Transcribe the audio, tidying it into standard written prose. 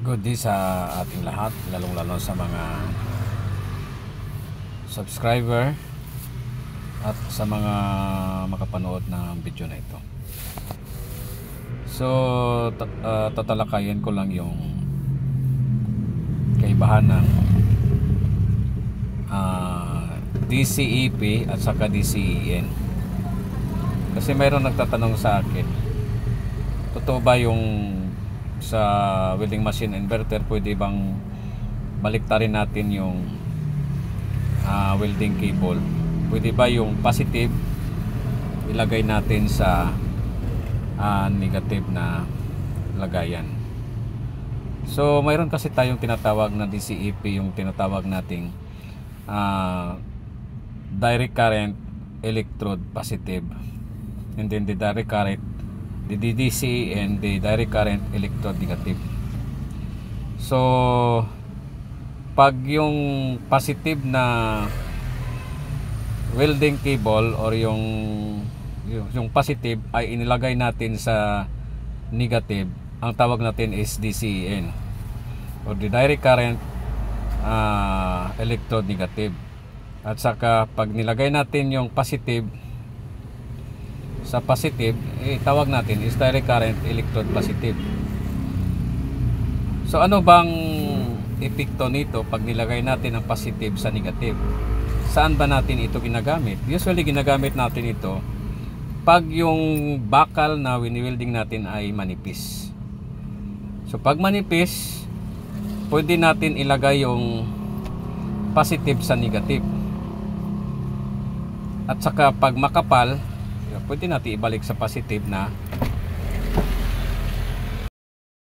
Good day sa ating lahat, lalong-lalo sa mga subscriber at sa mga makapanood ng video na ito. So, tatalakayin ko lang yung kaibahan ng DCEP at saka DCEN. Kasi mayroon nagtatanong sa akin, totoo ba yung sa welding machine inverter, pwede bang baliktarin natin yung welding cable? Pwede ba yung positive ilagay natin sa negative na lagayan? So mayroon kasi tayong tinatawag na DCEP, yung tinatawag nating direct current electrode positive, and then the direct current, the DDC, and the direct current electrode negative. So pag yung positive na welding cable or yung positive ay inilagay natin sa negative, ang tawag natin is DCEN or the direct current electrode negative. At saka pag nilagay natin yung positive sa positive, tawag natin is direct current electrode positive. So ano bang epekto nito pag nilagay natin ang positive sa negative? Saan ba natin ito ginagamit? Usually ginagamit natin ito pag yung bakal na wini-welding natin ay manipis. So pag manipis, pwede natin ilagay yung positive sa negative. At saka pag makapal, pwede natin ibalik sa positive na